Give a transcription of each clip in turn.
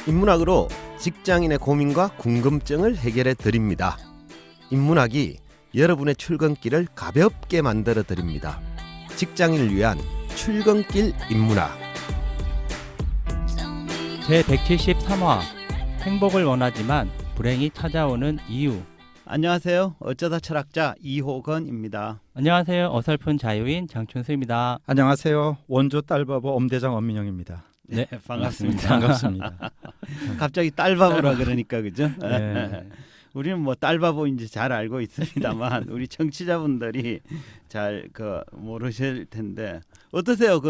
인문학으로 직장인의 고민과 궁금증을 해결해 드립니다. 인문학이 여러분의 출근길을 가볍게 만들어 드립니다. 직장인을 위한 출근길 인문학. 제173화 행복을 원하지만 불행이 찾아오는 이유. 안녕하세요. 어쩌다 철학자 이호건입니다. 안녕하세요. 어설픈 자유인 장춘수입니다. 안녕하세요. 원조 딸바보 엄대장 엄민영입니다. 네, 반갑습니다. 반갑습니다. 갑자기 딸바보라 그러니까 그죠? 네. 우리는 뭐 딸바보인지 잘 알고 있습니다만 우리 청취자분들이 잘 모르실 텐데 어떠세요?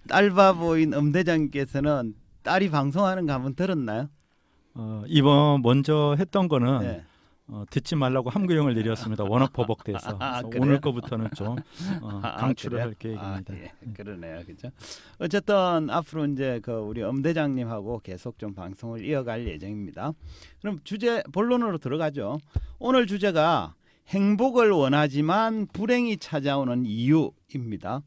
딸바보인 엄대장께서는 딸이 방송하는 거 한번 들었나요? 이번 먼저 했던 거는 네. 듣지 말라고 함구령을 내렸습니다. 워낙 버벅대서. 그래요? 오늘 거부터는 좀 강추를 그래요? 할 계획입니다. 예, 그러네요, 그죠? 어쨌든 앞으로 이제 우리 엄대장님하고 계속 좀 방송을 이어갈 예정입니다. 그럼 주제 본론으로 들어가죠. 오늘 주제가 행복을 원하지만 불행이 찾아오는 이유입니다.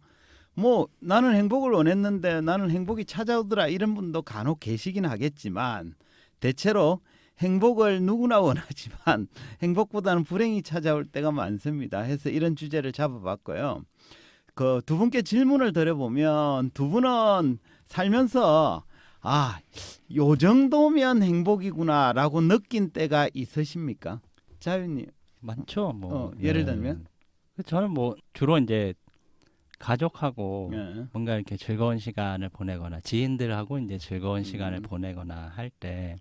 뭐 나는 행복을 원했는데 나는 행복이 찾아오더라 이런 분도 간혹 계시긴 하겠지만 대체로 행복을 누구나 원하지만 행복보다는 불행이 찾아올 때가 많습니다. 해서 이런 주제를 잡아봤고요. 두 분께 질문을 드려보면 두 분은 살면서 요 정도면 행복이구나라고 느낀 때가 있으십니까? 자유님. 많죠. 예를 들면? 저는 주로 이제 가족하고 예. 뭔가 이렇게 즐거운 시간을 보내거나 지인들하고 이제 즐거운 시간을 보내거나 할 때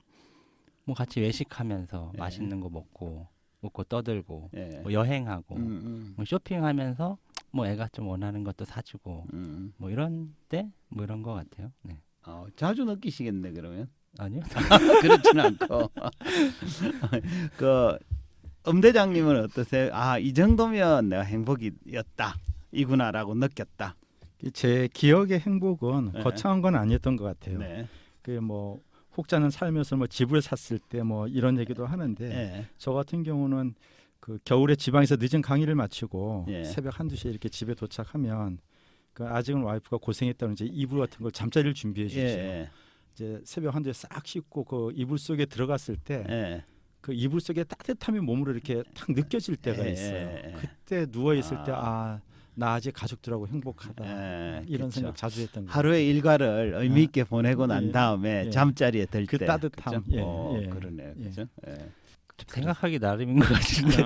같이 외식하면서 예. 맛있는 거 먹고 떠들고 예. 여행하고 쇼핑하면서 애가 좀 원하는 것도 사주고 이런 때 이런 거 같아요. 네. 자주 느끼시겠네 그러면? 아니요. 그렇지는 않고. 엄대장님은 어떠세요? 이 정도면 내가 행복이었다 이구나라고 느꼈다. 제 기억의 행복은 네. 거창한 건 아니었던 것 같아요. 네. 혹자는 살면서 집을 샀을 때 이런 얘기도 하는데 네. 저 같은 경우는 겨울에 지방에서 늦은 강의를 마치고 예. 새벽 1-2시에 이렇게 집에 도착하면 아직은 와이프가 고생했다는 이제 이불 같은 걸 잠자리를 준비해 주죠. 예. 이제 새벽 1-2시에 싹 씻고 이불 속에 들어갔을 때 예. 이불 속에 따뜻함이 몸으로 이렇게 탁 느껴질 때가 있어요. 그때 누워 있을 때 나 아직 가족들하고 행복하다. 이런 그쵸. 생각 자주 했던 거예요. 하루의 일과를 의미 있게 보내고 난 다음에 예. 잠자리에 들 때. 그 따뜻함. 그죠? 예. 그러네요. 예. 그죠? 예. 좀 생각하기 나름인 것 같은데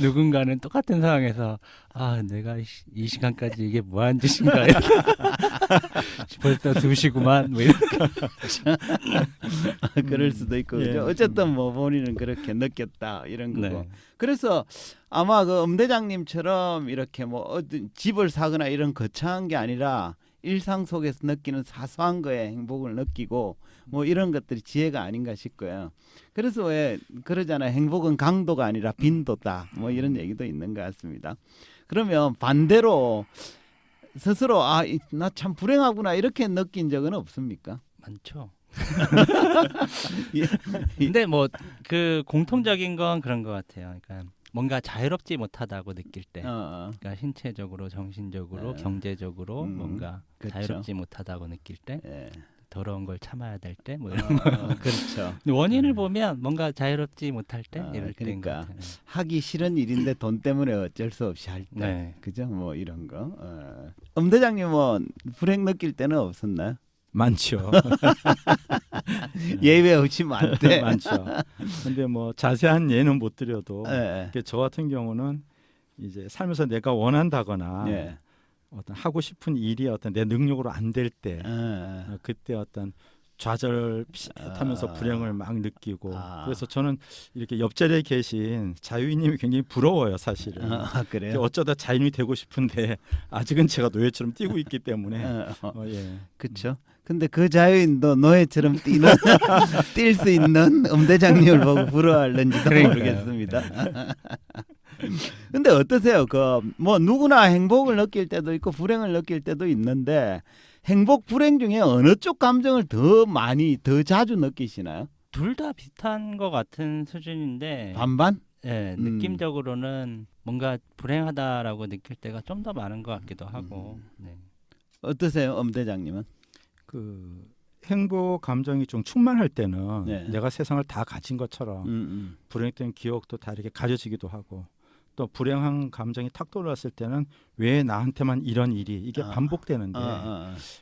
누군가는 똑같은 상황에서 내가 이 시간까지 이게 뭐하는 짓인가 벌써 2시구만 그럴 수도 있고 그죠? 어쨌든 본인은 그렇게 느꼈다 이런 거고. 네. 그래서 아마 엄대장님처럼 이렇게 어떤 집을 사거나 이런 거창한 게 아니라 일상 속에서 느끼는 사소한 거에 행복을 느끼고 이런 것들이 지혜가 아닌가 싶고요. 그래서 왜 그러잖아요. 행복은 강도가 아니라 빈도다. 이런 얘기도 있는 것 같습니다. 그러면 반대로 스스로 나 참 불행하구나 이렇게 느낀 적은 없습니까? 많죠. 예. 근데 그 공통적인 건 그런 것 같아요. 그러니까 뭔가 자유롭지 못하다고 느낄 때, 그러니까 신체적으로, 정신적으로, 경제적으로 뭔가 그렇죠. 자유롭지 못하다고 느낄 때, 예. 더러운 걸 참아야 될 때, 이런 그렇죠. 근데 원인을 보면 뭔가 자유롭지 못할 때 이럴 때인 것 그러니까 같아요. 하기 싫은 일인데 돈 때문에 어쩔 수 없이 할 때, 네. 그죠? 이런 거. 엄대장님은 불행 느낄 때는 없었나요? 많죠. 예외 없이 많대. 많죠. 근데 자세한 예는 못 드려도 예. 저 같은 경우는 이제 살면서 내가 원한다거나 예. 어떤 하고 싶은 일이 내 능력으로 안 될 때 그때 어떤 좌절하면서 불행을 막 느끼고 그래서 저는 이렇게 옆자리에 계신 자유인님이 굉장히 부러워요 사실은. 그래요? 어쩌다 자유인이 되고 싶은데 아직은 제가 노예처럼 뛰고 있기 때문에 예. 그렇죠. 근데 그 자유인도 노예처럼 뛸 수 있는 엄대장님을 보고 부러워하는지도 모르겠습니다. 근데 어떠세요? 누구나 행복을 느낄 때도 있고 불행을 느낄 때도 있는데 행복 불행 중에 어느 쪽 감정을 더 자주 느끼시나요? 둘 다 비슷한 것 같은 수준인데 반반? 네, 느낌적으로는 뭔가 불행하다라고 느낄 때가 좀 더 많은 것 같기도 하고. 네. 어떠세요, 엄대장님은? 행복 감정이 좀 충만할 때는 네. 내가 세상을 다 가진 것처럼 불행된 기억도 다 이렇게 가져지기도 하고 또 불행한 감정이 탁 떠올랐을 때는 왜 나한테만 이런 일이 이게 반복되는데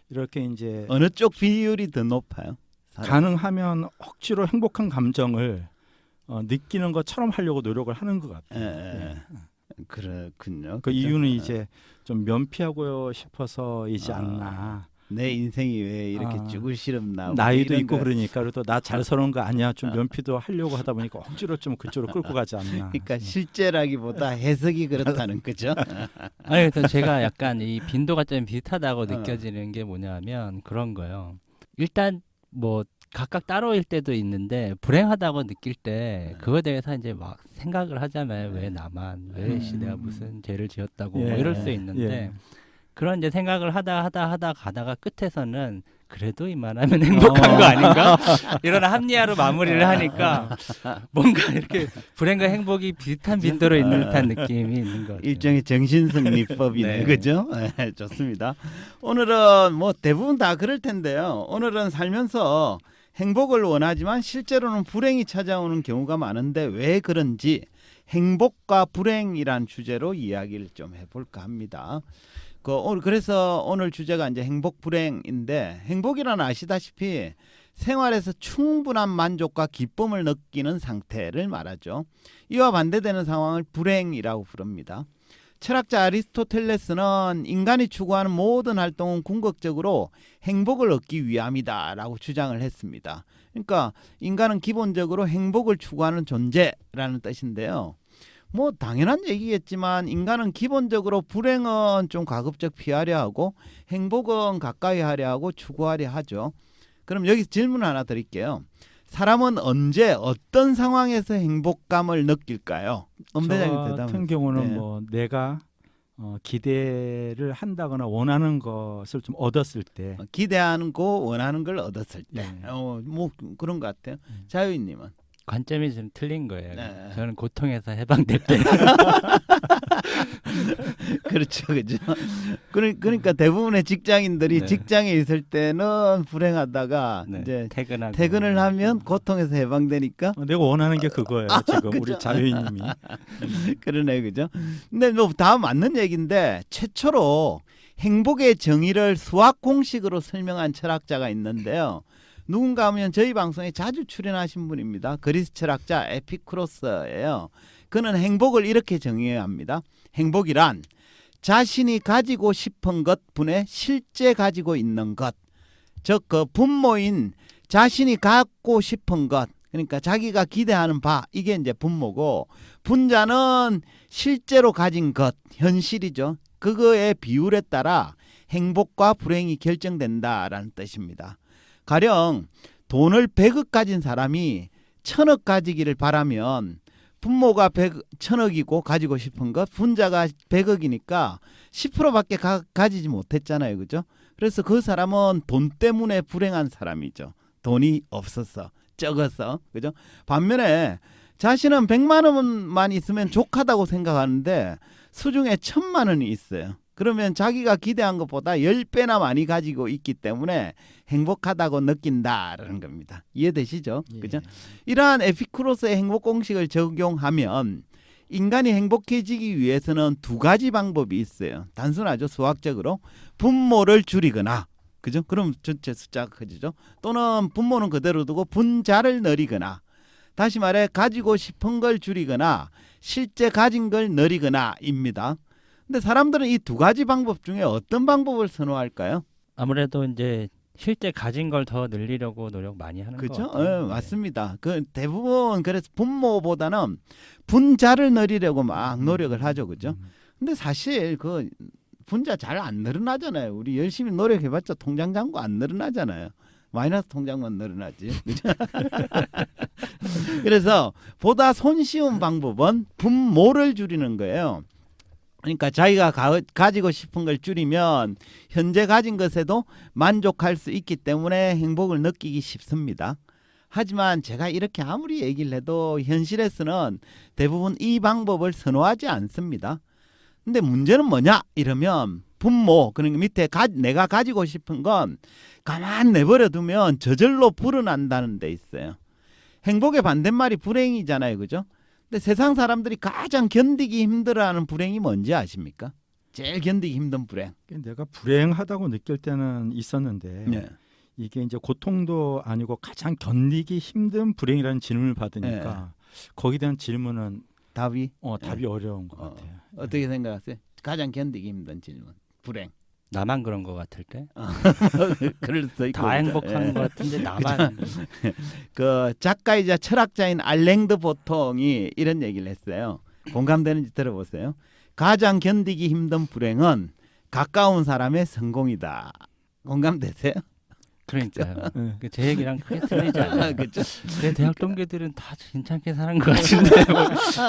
이렇게 이제 어느 쪽 비율이 더 높아요? 가능하면 억지로 행복한 감정을 느끼는 것처럼 하려고 노력을 하는 것 같아요. 예. 그렇군요. 그 이유는 이제 좀 면피하고 싶어서이지 않나. 내 인생이 왜 이렇게 쭈글시럽나 나이도 있고 그러니까 그래도 나 잘 사는 거 아니야 좀 면피도 하려고 하다 보니까 억지로 좀 그쪽으로 끌고 가지 않나. 그러니까 실제라기보다 해석이 그렇다는 거죠. 아니 그래서 제가 약간 이 빈도가 좀 비슷하다고 느껴지는 게 뭐냐면 그런 거예요. 일단 뭐 각각 따로일 때도 있는데 불행하다고 느낄 때 그거에 대해서 이제 막 생각을 하잖아요. 왜 나만 왜 내가 무슨 죄를 지었다고 뭐 이럴 수 있는데 그런 이제 생각을 하다 가다가 끝에서는 그래도 이만하면 행복한 거 아닌가? 이런 합리화로 마무리를 하니까 뭔가 이렇게 불행과 행복이 비슷한 빈도로 있는 듯한 느낌이 있는 것 같아요. 일종의 정신승리법이네. 네. 그죠? 네, 좋습니다. 오늘은 뭐 대부분 다 그럴 텐데요. 오늘은 살면서 행복을 원하지만 실제로는 불행이 찾아오는 경우가 많은데 왜 그런지 행복과 불행이란 주제로 이야기를 좀 해볼까 합니다. 그래서 오늘 주제가 이제 행복 불행인데 행복이란 아시다시피 생활에서 충분한 만족과 기쁨을 느끼는 상태를 말하죠. 이와 반대되는 상황을 불행이라고 부릅니다. 철학자 아리스토텔레스는 인간이 추구하는 모든 활동은 궁극적으로 행복을 얻기 위함이다라고 주장을 했습니다. 그러니까 인간은 기본적으로 행복을 추구하는 존재라는 뜻인데요. 뭐 당연한 얘기겠지만 인간은 기본적으로 불행은 좀 가급적 피하려 하고 행복은 가까이 하려 하고 추구하려 하죠. 그럼 여기서 질문 하나 드릴게요. 사람은 언제 어떤 상황에서 행복감을 느낄까요? 엄대장님 저 대답. 같은 경우는 네. 뭐 내가 기대를 한다거나 원하는 것을 좀 얻었을 때 기대하는 거 원하는 걸 얻었을 때. 네. 뭐 그런 것 같아요. 자유인님은. 관점이 좀 틀린 거예요. 네. 저는 고통에서 해방될 때. 그렇죠, 그죠. 그러니까 대부분의 직장인들이 네. 직장에 있을 때는 불행하다가 네, 이제 퇴근하고 퇴근을 하면 고통에서 해방되니까 내가 원하는 게 그거예요. 지금 그죠? 우리 자유인님이 그러네, 그죠. 근데 뭐 다 맞는 얘기인데 최초로 행복의 정의를 수학 공식으로 설명한 철학자가 있는데요. 누군가 하면 저희 방송에 자주 출연하신 분입니다. 그리스 철학자 에피쿠로스예요. 그는 행복을 이렇게 정의합니다. 행복이란 자신이 가지고 싶은 것 분의 실제 가지고 있는 것, 즉 그 분모인 자신이 갖고 싶은 것, 그러니까 자기가 기대하는 바, 이게 이제 분모고, 분자는 실제로 가진 것, 현실이죠. 그거의 비율에 따라 행복과 불행이 결정된다라는 뜻입니다. 가령 돈을 100억 가진 사람이 1000억 가지기를 바라면 분모가 1000억이고 가지고 싶은 것, 분자가 100억이니까 10%밖에 가지지 못했잖아요. 그죠? 그래서 그 사람은 돈 때문에 불행한 사람이죠. 돈이 없어서, 적어서. 그죠? 반면에 자신은 100만 원만 있으면 족하다고 생각하는데 수중에 1000만 원이 있어요. 그러면 자기가 기대한 것보다 10배나 많이 가지고 있기 때문에 행복하다고 느낀다라는 겁니다. 이해되시죠? 예. 그죠? 이러한 에피쿠로스의 행복 공식을 적용하면 인간이 행복해지기 위해서는 두 가지 방법이 있어요. 단순하죠. 수학적으로 분모를 줄이거나, 그죠? 그럼 전체 숫자가 커지죠. 또는 분모는 그대로 두고 분자를 늘리거나, 다시 말해 가지고 싶은 걸 줄이거나 실제 가진 걸 늘리거나입니다. 근데 사람들은 이 두 가지 방법 중에 어떤 방법을 선호할까요? 아무래도 이제 실제 가진 걸 더 늘리려고 노력 많이 하는 것 그죠? 같아요. 네. 맞습니다. 그 대부분 그래서 분모보다는 분자를 늘리려고 막 노력을 하죠, 그죠? 근데 사실 그 분자 잘 안 늘어나잖아요. 우리 열심히 노력해봤자 통장 잔고 안 늘어나잖아요. 마이너스 통장만 늘어나지. 그죠? 그래서 보다 손쉬운 방법은 분모를 줄이는 거예요. 그러니까 자기가 가지고 싶은 걸 줄이면 현재 가진 것에도 만족할 수 있기 때문에 행복을 느끼기 쉽습니다. 하지만 제가 이렇게 아무리 얘기를 해도 현실에서는 대부분 이 방법을 선호하지 않습니다. 근데 문제는 뭐냐 이러면 분모 그러니까 밑에 내가 가지고 싶은 건 가만 내버려 두면 저절로 불어난다는 데 있어요. 행복의 반대말이 불행이잖아요, 그죠? 근데 세상 사람들이 가장 견디기 힘들어하는 불행이 뭔지 아십니까? 제일 견디기 힘든 불행. 내가 불행하다고 느낄 때는 있었는데 네. 이게 이제 고통도 아니고 가장 견디기 힘든 불행이라는 질문을 받으니까 거기에 대한 질문은 답이 답이 어려운 것 같아요. 어떻게 생각하세요? 가장 견디기 힘든 질문. 불행. 나만 그런 것 같을 때? 그럴 수 있고. 다 행복한 것 같은데 나만. 그 작가이자 철학자인 알랭드 보통이 이런 얘기를 했어요. 공감되는지 들어보세요. 가장 견디기 힘든 불행은 가까운 사람의 성공이다. 공감되세요? 그러니까요. 제 얘기랑 크게 틀리지 않아요. 그렇죠. 제 대학 동기들은 다 괜찮게 사는 것 같은데 뭐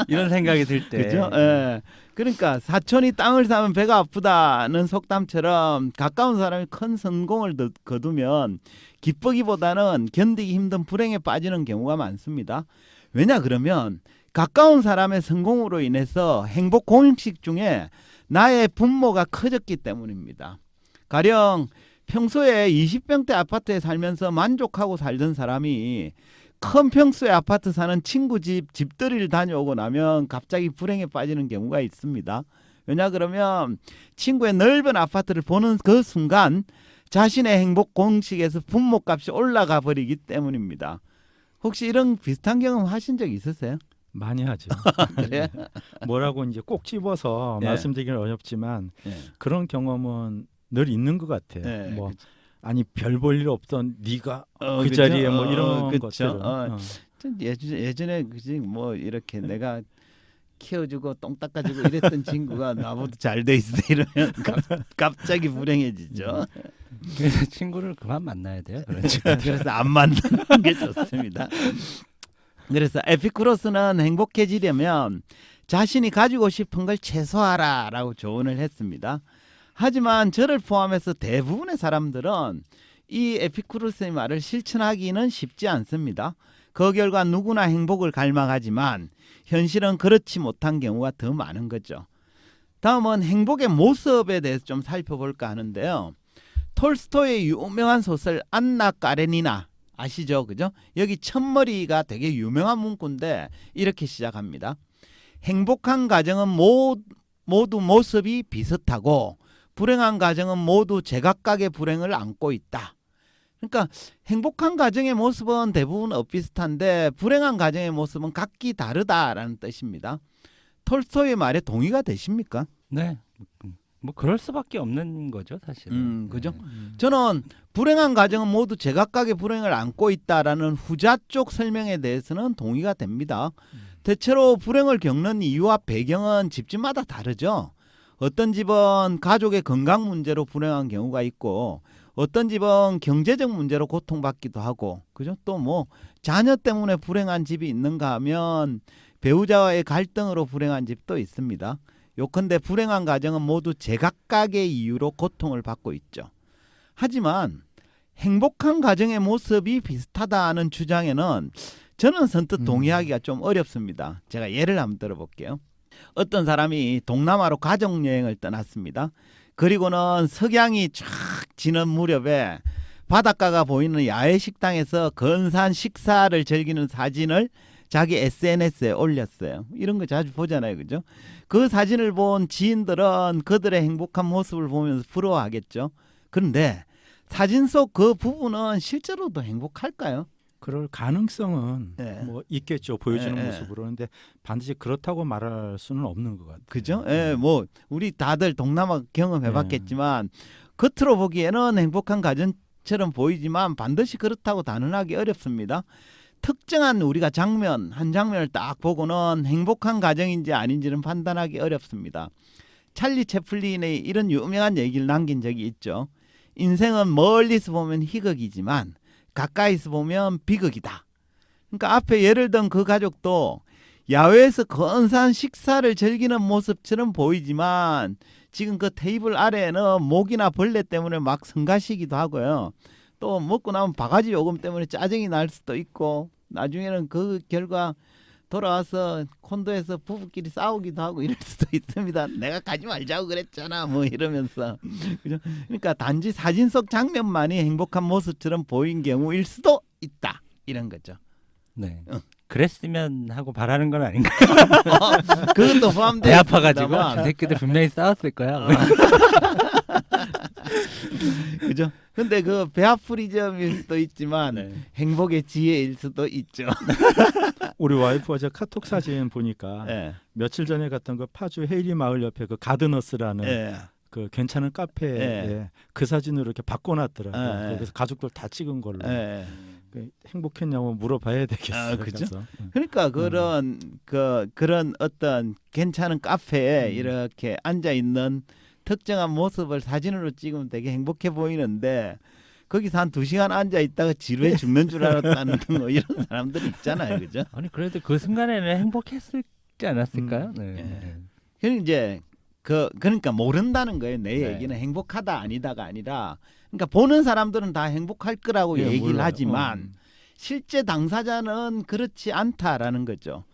이런 생각이 들 때. 그죠? 예. 그러니까 사촌이 땅을 사면 배가 아프다는 속담처럼 가까운 사람이 큰 성공을 거두면 기쁘기보다는 견디기 힘든 불행에 빠지는 경우가 많습니다. 왜냐 그러면 가까운 사람의 성공으로 인해서 행복 공식 중에 나의 분모가 커졌기 때문입니다. 가령 평소에 20평대 아파트에 살면서 만족하고 살던 사람이 큰 평수의 아파트 사는 친구 집들이를 다녀오고 나면 갑자기 불행에 빠지는 경우가 있습니다. 왜냐 그러면 친구의 넓은 아파트를 보는 그 순간 자신의 행복 공식에서 분모값이 올라가 버리기 때문입니다. 혹시 이런 비슷한 경험 하신 적 있으세요? 많이 하죠. 그래? 뭐라고 이제 꼭 집어서 예. 말씀드리기는 어렵지만 예. 그런 경험은 늘 있는 것 같아요. 예, 뭐 그치. 아니 별 볼 일 없던 네가 그 그죠? 자리에 뭐 이런 그쵸? 것들은 예전에 그지 뭐 이렇게 내가 키워주고 똥 닦아주고 이랬던 친구가 나보다 잘 돼 있어 이러면 갑자기 불행해지죠. 그래서 친구를 그만 만나야 돼요. 그렇죠. 그래서 안 만나는 게 좋습니다. 그래서 에피쿠로스는 행복해지려면 자신이 가지고 싶은 걸 최소화하라라고 조언을 했습니다. 하지만 저를 포함해서 대부분의 사람들은 이 에피쿠로스의 말을 실천하기는 쉽지 않습니다. 그 결과 누구나 행복을 갈망하지만 현실은 그렇지 못한 경우가 더 많은 거죠. 다음은 행복의 모습에 대해서 좀 살펴볼까 하는데요. 톨스토이의 유명한 소설 안나 까레니나 아시죠? 그죠? 여기 첫머리가 되게 유명한 문구인데 이렇게 시작합니다. 행복한 가정은 모두 모습이 비슷하고 불행한 가정은 모두 제각각의 불행을 안고 있다. 그러니까 행복한 가정의 모습은 대부분 엇비슷한데 불행한 가정의 모습은 각기 다르다라는 뜻입니다. 톨스토이의 말에 동의가 되십니까? 네. 뭐 그럴 수밖에 없는 거죠, 사실은. 그죠? 네. 저는 불행한 가정은 모두 제각각의 불행을 안고 있다라는 후자 쪽 설명에 대해서는 동의가 됩니다. 대체로 불행을 겪는 이유와 배경은 집집마다 다르죠. 어떤 집은 가족의 건강 문제로 불행한 경우가 있고 어떤 집은 경제적 문제로 고통받기도 하고 그죠? 또 뭐 자녀 때문에 불행한 집이 있는가 하면 배우자와의 갈등으로 불행한 집도 있습니다. 요컨대 불행한 가정은 모두 제각각의 이유로 고통을 받고 있죠. 하지만 행복한 가정의 모습이 비슷하다는 주장에는 저는 선뜻 동의하기가 좀 어렵습니다. 제가 예를 한번 들어볼게요. 어떤 사람이 동남아로 가족여행을 떠났습니다. 그리고는 석양이 쫙 지는 무렵에 바닷가가 보이는 야외 식당에서 근사한 식사를 즐기는 사진을 자기 SNS에 올렸어요. 이런 거 자주 보잖아요. 그죠? 그 사진을 본 지인들은 그들의 행복한 모습을 보면서 부러워하겠죠. 그런데 사진 속 그 부부는 실제로도 행복할까요? 그럴 가능성은 네. 뭐 있겠죠. 보여주는 네. 모습으로. 그런데 반드시 그렇다고 말할 수는 없는 것 같아요. 그죠? 예, 뭐 우리 다들 동남아 경험해봤겠지만 겉으로 보기에는 행복한 가정처럼 보이지만 반드시 그렇다고 단언하기 어렵습니다. 특정한 우리가 한 장면을 딱 보고는 행복한 가정인지 아닌지는 판단하기 어렵습니다. 찰리 채플린의 이런 유명한 얘기를 남긴 적이 있죠. 인생은 멀리서 보면 희극이지만 가까이서 보면 비극이다. 그러니까 앞에 예를 든 그 가족도 야외에서 근사한 식사를 즐기는 모습처럼 보이지만 지금 그 테이블 아래에는 모기나 벌레 때문에 막 성가시기도 하고요. 또 먹고 나면 바가지 요금 때문에 짜증이 날 수도 있고 나중에는 그 결과 돌아와서 콘도에서 부부끼리 싸우기도 하고 이럴 수도 있습니다. 내가 가지 말자고 그랬잖아 뭐 이러면서. 그죠? 그러니까 단지 사진 속 장면만이 행복한 모습처럼 보인 경우일 수도 있다 이런 거죠. 네. 그랬으면 하고 바라는 건 아닌가. 그것도 포함돼 배 아파가지고 있습니다만. 이 새끼들 분명히 싸웠을 거야. 그죠? 근데 그 배아프리즘일 수도 있지만 네. 행복의 지혜일 수도 있죠. 우리 와이프가 저 카톡 사진 보니까 예. 며칠 전에 갔던 그 파주 헤이리 마을 옆에 그 가드너스라는 예. 그 괜찮은 카페에 예. 그 사진으로 이렇게 바꿔놨더라고요. 예. 그래서 가족들 다 찍은 걸로. 예. 그 행복했냐고 물어봐야 되겠어요. 아, 그죠? 그래서. 그러니까 그런 어떤 괜찮은 카페에 이렇게 앉아 있는 특정한 모습을 사진으로 찍으면 되게 행복해 보이는데 거기서 한 2시간 앉아 있다가 지루해 죽는 줄 알았다는 뭐 이런 사람들이 있잖아요, 그죠? 아니 그래도 그 순간에는 행복했지 않았을까요? 네. 예. 그럼 이제 그러니까 모른다는 거예요. 내 네. 얘기는 행복하다 아니다가 아니라, 그러니까 보는 사람들은 다 행복할 거라고 예, 얘기를 몰라요. 하지만 실제 당사자는 그렇지 않다라는 거죠.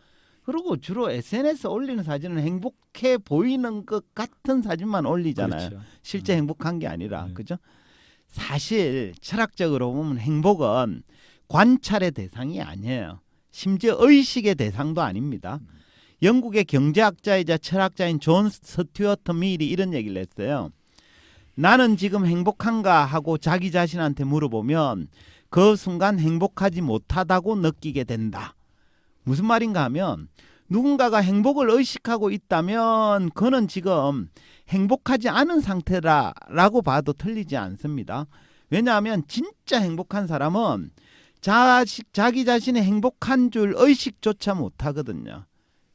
그리고 주로 SNS 올리는 사진은 행복해 보이는 것 같은 사진만 올리잖아요. 그렇죠. 실제 행복한 게 아니라, 네. 그죠? 사실 철학적으로 보면 행복은 관찰의 대상이 아니에요. 심지어 의식의 대상도 아닙니다. 영국의 경제학자이자 철학자인 존 스튜어트 밀이 이런 얘기를 했어요. 나는 지금 행복한가 하고 자기 자신한테 물어보면 그 순간 행복하지 못하다고 느끼게 된다. 무슨 말인가 하면 누군가가 행복을 의식하고 있다면 그는 지금 행복하지 않은 상태라고 봐도 틀리지 않습니다. 왜냐하면 진짜 행복한 사람은 자기 자신이 행복한 줄 의식조차 못하거든요.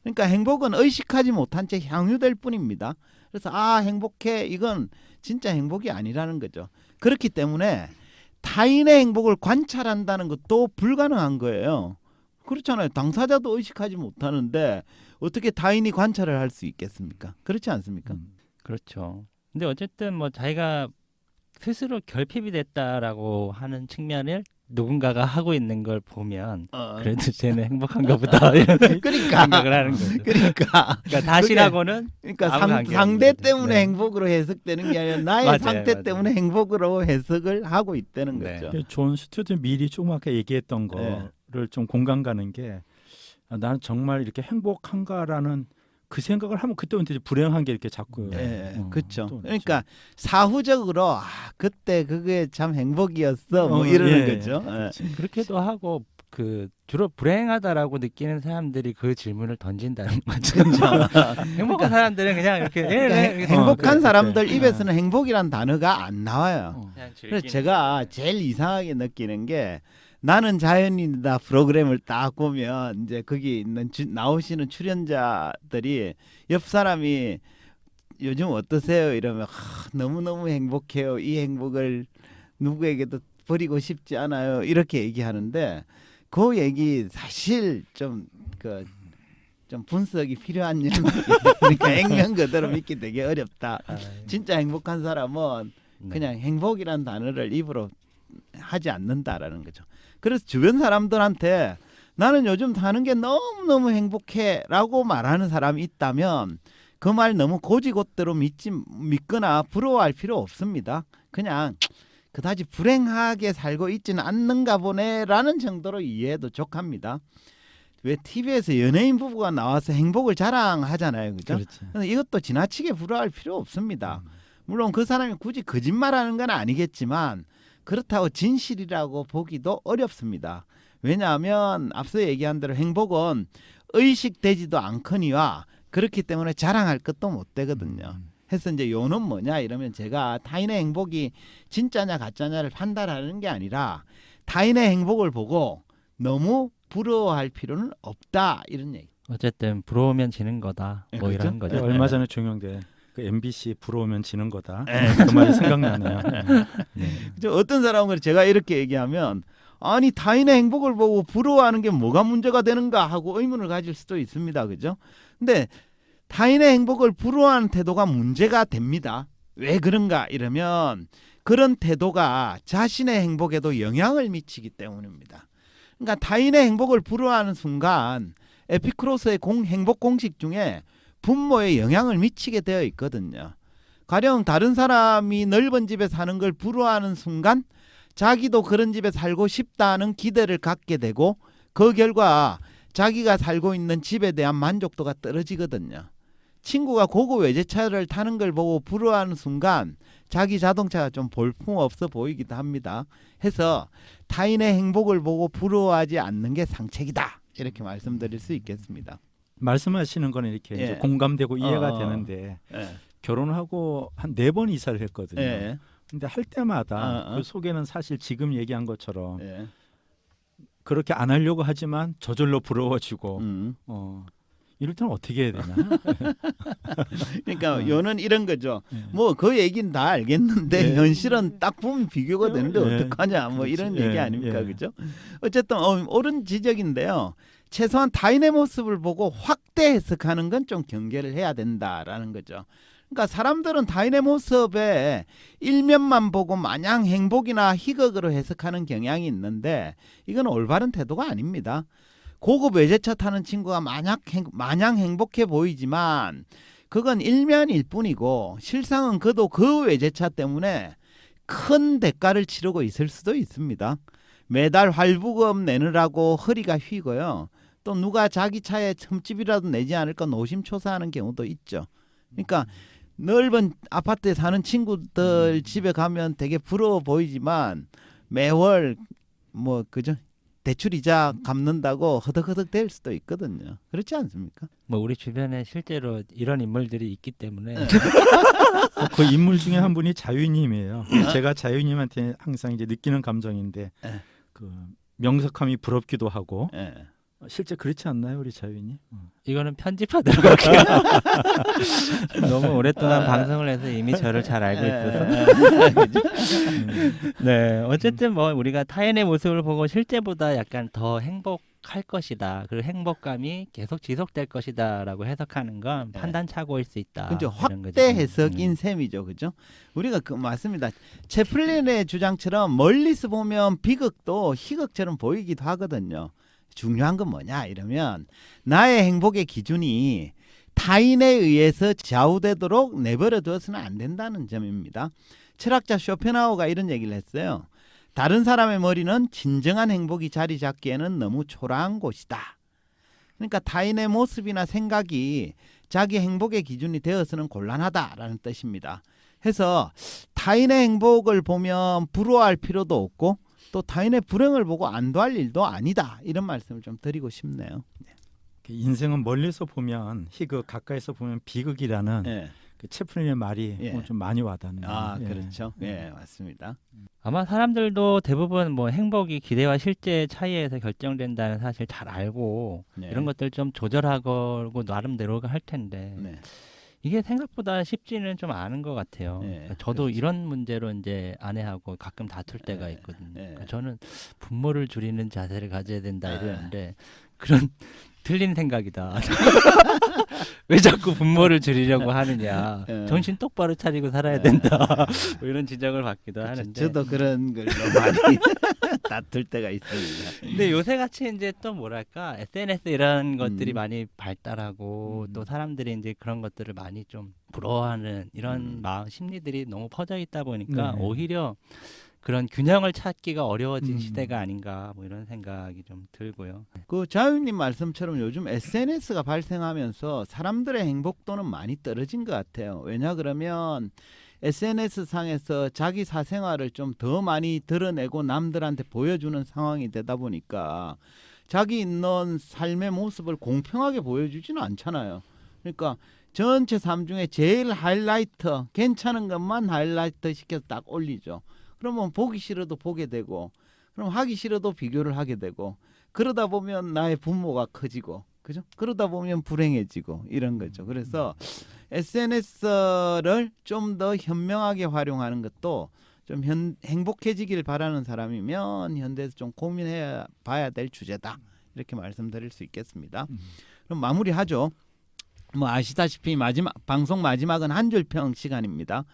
그러니까 행복은 의식하지 못한 채 향유될 뿐입니다. 그래서 행복해, 이건 진짜 행복이 아니라는 거죠. 그렇기 때문에 타인의 행복을 관찰한다는 것도 불가능한 거예요. 그렇잖아요. 당사자도 의식하지 못하는데 어떻게 타인이 관찰을 할 수 있겠습니까? 그렇지 않습니까? 그렇죠. 근데 어쨌든 뭐 자기가 스스로 결핍이 됐다라고 하는 측면을 누군가가 하고 있는 걸 보면 그래도 쟤는 행복한가 보다 이런 그러니까 생각을 하는 거죠. 그러니까 다시라고는 그러니까 아무 관계 상대 없는 거죠. 때문에 네. 행복으로 해석되는 게 아니라 나의 맞아요, 상태 맞아요. 때문에 행복으로 해석을 하고 있다는 네. 거죠. 존 스튜어트 밀이 조금 아까 얘기했던 네. 거를 좀 공감 가는 게 나는 정말 이렇게 행복한가라는 그 생각을 하면 그때부터 이제 불행한 게 이렇게 자꾸 그렇죠. 또 그러니까 사후적으로 그때 그게 참 행복이었어 뭐 이러는 거죠. 그렇게도 하고 그 주로 불행하다라고 느끼는 사람들이 그 질문을 던진다는 거죠. 행복한 사람들은 그냥 이렇게 그러니까 행복한 사람들 입에서는 행복이란 단어가 안 나와요. 그래서 제가 제일 이상하게 느끼는 게 나는 자연인이다 프로그램을 딱 보면 이제 거기 있는 나오시는 출연자들이 옆 사람이 요즘 어떠세요? 이러면 너무너무 행복해요. 이 행복을 누구에게도 버리고 싶지 않아요. 이렇게 얘기하는데 그 얘기 사실 좀 분석이 필요한 얘기. 그러니까 액면 그대로 믿기 되게 어렵다. 진짜 행복한 사람은 그냥 행복이란 단어를 입으로 하지 않는다라는 거죠. 그래서 주변 사람들한테 나는 요즘 사는 게 너무너무 행복해라고 말하는 사람이 있다면 그 말 너무 고지곳대로 믿거나 부러워할 필요 없습니다. 그냥 그다지 불행하게 살고 있지는 않는가 보네라는 정도로 이해해도 족합니다. 왜 TV에서 연예인 부부가 나와서 행복을 자랑하잖아요, 그죠? 그렇죠. 근데 이것도 지나치게 부러워할 필요 없습니다. 물론 그 사람이 굳이 거짓말하는 건 아니겠지만 그렇다고 진실이라고 보기도 어렵습니다. 왜냐하면 앞서 얘기한 대로 행복은 의식되지도 않거니와 그렇기 때문에 자랑할 것도 못 되거든요. 해서 이제 요는 뭐냐 이러면 제가 타인의 행복이 진짜냐 가짜냐를 판단하는 게 아니라 타인의 행복을 보고 너무 부러워할 필요는 없다 이런 얘기. 어쨌든 부러우면 지는 거다. 뭐 그렇죠? 이런 거죠. 얼마 전에 종영된 그 MBC 부러우면 지는 거다. 그 말이 생각나네요. 어떤 사람은 제가 이렇게 얘기하면 아니 타인의 행복을 보고 부러워하는 게 뭐가 문제가 되는가 하고 의문을 가질 수도 있습니다. 그죠? 근데 타인의 행복을 부러워하는 태도가 문제가 됩니다. 왜 그런가 이러면 그런 태도가 자신의 행복에도 영향을 미치기 때문입니다. 그러니까 타인의 행복을 부러워하는 순간 에피쿠로스의 행복 공식 중에 분모에 영향을 미치게 되어 있거든요. 가령 다른 사람이 넓은 집에 사는 걸 부러워하는 순간 자기도 그런 집에 살고 싶다는 기대를 갖게 되고 그 결과 자기가 살고 있는 집에 대한 만족도가 떨어지거든요. 친구가 고급 외제차를 타는 걸 보고 부러워하는 순간 자기 자동차가 좀 볼품없어 보이기도 합니다. 해서 타인의 행복을 보고 부러워하지 않는 게 상책이다. 이렇게 말씀드릴 수 있겠습니다. 말씀하시는 거는 이렇게 예. 이제 공감되고 이해가 되는데 예. 결혼하고 한 4번 이사를 했거든요. 예. 근데 할 때마다 그 속에는 사실 지금 얘기한 것처럼 예. 그렇게 안 하려고 하지만 저절로 부러워지고 이럴 때는 어떻게 해야 되나? 그러니까 요는 이런 거죠. 예. 뭐 그 얘기는 다 알겠는데 예. 현실은 딱 보면 비교가 되는데 예. 어떡하냐 뭐 이런 그렇지. 얘기 예. 아닙니까? 예. 그죠? 어쨌든 옳은 지적인데요. 최소한 타인의 모습을 보고 확대 해석하는 건 좀 경계를 해야 된다라는 거죠. 그러니까 사람들은 타인의 모습에 일면만 보고 마냥 행복이나 희극으로 해석하는 경향이 있는데 이건 올바른 태도가 아닙니다. 고급 외제차 타는 친구가 마냥 행복해 보이지만 그건 일면일 뿐이고 실상은 그도 그 외제차 때문에 큰 대가를 치르고 있을 수도 있습니다. 매달 할부금 내느라고 허리가 휘고요. 또 누가 자기 차에 첨집이라도 내지 않을까 노심초사하는 경우도 있죠. 그러니까 넓은 아파트에 사는 친구들 집에 가면 되게 부러워 보이지만 매월 뭐 그죠? 대출이자 갚는다고 허덕허덕 될 수도 있거든요. 그렇지 않습니까? 뭐 우리 주변에 실제로 이런 인물들이 있기 때문에 그 인물 중에 한 분이 자유님이에요. 제가 자유님한테 항상 이제 느끼는 감정인데 예. 그 명석함이 부럽기도 하고 예. 실제 그렇지 않나요, 우리 자유님? 이거는 편집하도록 할게요. 너무 오랫동안 방송을 해서 이미 저를 잘 알고 있어서. 네, 어쨌든 뭐 우리가 타인의 모습을 보고 실제보다 약간 더 행복할 것이다. 그리고 행복감이 계속 지속될 것이다라고 해석하는 건 판단 착오일 수 있다. 그죠. 이런 거죠. 확대 해석인 셈이죠. 그죠? 우리가 그 맞습니다. 채플린의 주장처럼 멀리서 보면 비극도 희극처럼 보이기도 하거든요. 중요한 건 뭐냐 이러면 나의 행복의 기준이 타인에 의해서 좌우되도록 내버려 두어서는 안 된다는 점입니다. 철학자 쇼펜하우어가 이런 얘기를 했어요. 다른 사람의 머리는 진정한 행복이 자리 잡기에는 너무 초라한 곳이다. 그러니까 타인의 모습이나 생각이 자기 행복의 기준이 되어서는 곤란하다라는 뜻입니다. 해서 타인의 행복을 보면 부러워할 필요도 없고 또 타인의 불행을 보고 안도할 일도 아니다. 이런 말씀을 좀 드리고 싶네요. 인생은 멀리서 보면 희극, 가까이서 보면 비극이라는 예. 그 채플린의 말이 예. 좀 많이 와닿네요. 아, 예. 그렇죠. 예, 맞습니다. 아마 사람들도 대부분 뭐 행복이 기대와 실제 차이에서 결정된다는 사실 잘 알고 네. 이런 것들 좀 조절하고 나름대로 할 텐데 네. 이게 생각보다 쉽지는 좀 않은 것 같아요. 네, 그러니까 저도 그렇죠. 이런 문제로 이제 아내하고 가끔 다툴 때가 네, 있거든요. 네. 그러니까 저는 분모를 줄이는 자세를 가져야 된다 네. 이러는데 그런 틀린 생각이다. 왜 자꾸 분모를 줄이려고 하느냐. 네. 정신 똑바로 차리고 살아야 네. 된다. 뭐 이런 지적을 받기도 하는데. 저도 그런 걸로 많이 다툴 때가 있습니다. 근데 요새 같이 이제 또 뭐랄까 SNS 이런 것들이 음. 많이 발달하고 또 사람들이 이제 그런 것들을 많이 좀 부러워하는 이런 마음 심리들이 너무 퍼져 있다 보니까 네. 오히려 그런 균형을 찾기가 어려워진 음. 시대가 아닌가 뭐 이런 생각이 좀 들고요. 그 자유님 말씀처럼 요즘 SNS가 발생하면서 사람들의 행복도는 많이 떨어진 것 같아요. 왜냐 그러면 SNS 상에서 자기 사생활을 좀 더 많이 드러내고 남들한테 보여주는 상황이 되다 보니까 자기 있는 삶의 모습을 공평하게 보여주지는 않잖아요. 그러니까 전체 삶 중에 제일 하이라이트 괜찮은 것만 하이라이트 시켜서 딱 올리죠. 그러면 보기 싫어도 보게 되고 그럼 하기 싫어도 비교를 하게 되고 그러다 보면 나의 분모가 커지고 그죠? 그러다 보면 불행해지고 이런 거죠. 그래서 SNS를 좀 더 현명하게 활용하는 것도 좀 행복해지길 바라는 사람이면 현대에서 좀 고민해 봐야 될 주제다. 이렇게 말씀드릴 수 있겠습니다. 그럼 마무리하죠. 뭐 아시다시피 방송 마지막은 한 줄 평 시간입니다.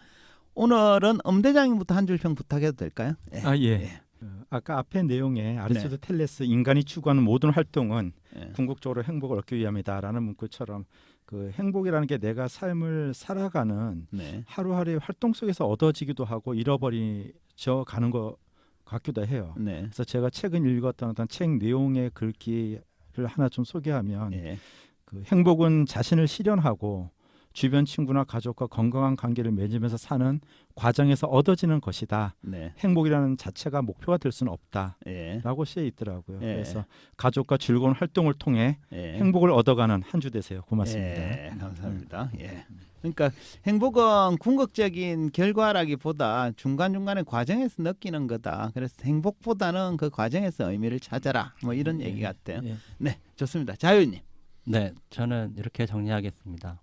오늘은 엄대장님부터 한 줄 평 부탁해도 될까요? 예. 아 예. 아까 앞에 내용에 아리스토텔레스 인간이 추구하는 모든 활동은 예. 궁극적으로 행복을 얻기 위함이다라는 문구처럼 그 행복이라는 게 내가 삶을 살아가는 네. 하루하루의 활동 속에서 얻어지기도 하고 잃어버리져 가는 것 같기도 해요. 네. 그래서 제가 최근 읽었던 어떤 책 내용의 글귀를 하나 좀 소개하면 예. 그 행복은 자신을 실현하고 주변 친구나 가족과 건강한 관계를 맺으면서 사는 과정에서 얻어지는 것이다. 네. 행복이라는 자체가 목표가 될 수는 없다라고 예. 시에 있더라고요. 예. 그래서 가족과 즐거운 활동을 통해 예. 행복을 얻어가는 한 주 되세요. 고맙습니다. 예, 감사합니다. 예. 그러니까 행복은 궁극적인 결과라기보다 중간중간의 과정에서 느끼는 거다. 그래서 행복보다는 그 과정에서 의미를 찾아라. 뭐 이런 얘기 같아요. 예. 네, 좋습니다. 자유님. 네, 저는 이렇게 정리하겠습니다.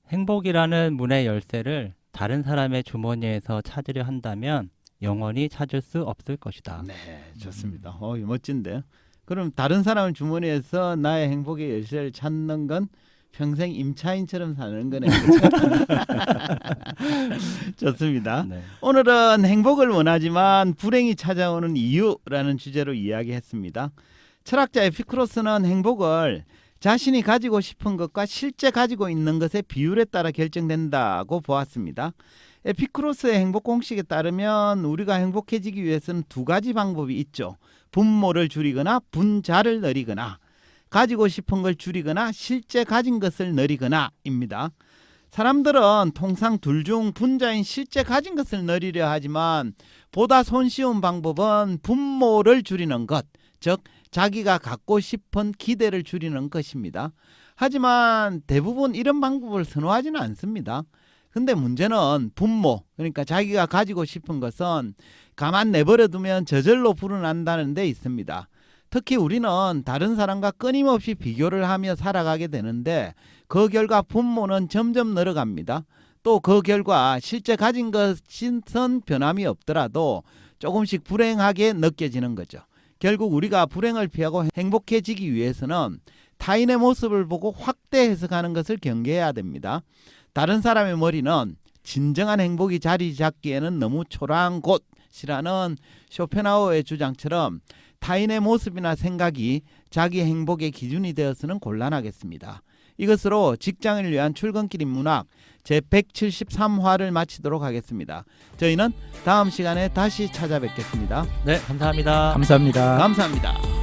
행복이라는 문의 열쇠를 다른 사람의 주머니에서 찾으려 한다면 영원히 찾을 수 없을 것이다. 네, 좋습니다. 멋진데요. 그럼 다른 사람의 주머니에서 나의 행복의 열쇠를 찾는 건 평생 임차인처럼 사는 거네요. 좋습니다. 네. 오늘은 행복을 원하지만 불행이 찾아오는 이유라는 주제로 이야기했습니다. 철학자 에피쿠로스는 행복을 자신이 가지고 싶은 것과 실제 가지고 있는 것의 비율에 따라 결정된다고 보았습니다. 에피쿠로스의 행복 공식에 따르면 우리가 행복해지기 위해서는 두 가지 방법이 있죠. 분모를 줄이거나 분자를 늘리거나, 가지고 싶은 걸 줄이거나 실제 가진 것을 늘리거나입니다. 사람들은 통상 둘 중 분자인 실제 가진 것을 늘리려 하지만 보다 손쉬운 방법은 분모를 줄이는 것, 즉 자기가 갖고 싶은 기대를 줄이는 것입니다. 하지만 대부분 이런 방법을 선호하지는 않습니다. 근데 문제는 분모, 그러니까 자기가 가지고 싶은 것은 가만 내버려 두면 저절로 불어난다는 데 있습니다. 특히 우리는 다른 사람과 끊임없이 비교를 하며 살아가게 되는데 그 결과 분모는 점점 늘어갑니다. 또 그 결과 실제 가진 것은 변함이 없더라도 조금씩 불행하게 느껴지는 거죠. 결국 우리가 불행을 피하고 행복해지기 위해서는 타인의 모습을 보고 확대 해석하는 것을 경계해야 됩니다. 다른 사람의 머리는 진정한 행복이 자리 잡기에는 너무 초라한 곳이라는 쇼펜하우어의 주장처럼 타인의 모습이나 생각이 자기 행복의 기준이 되어서는 곤란하겠습니다. 이것으로 직장을 위한 출근길 인문학 제173화를 마치도록 하겠습니다. 저희는 다음 시간에 다시 찾아뵙겠습니다. 네, 감사합니다. 감사합니다. 감사합니다.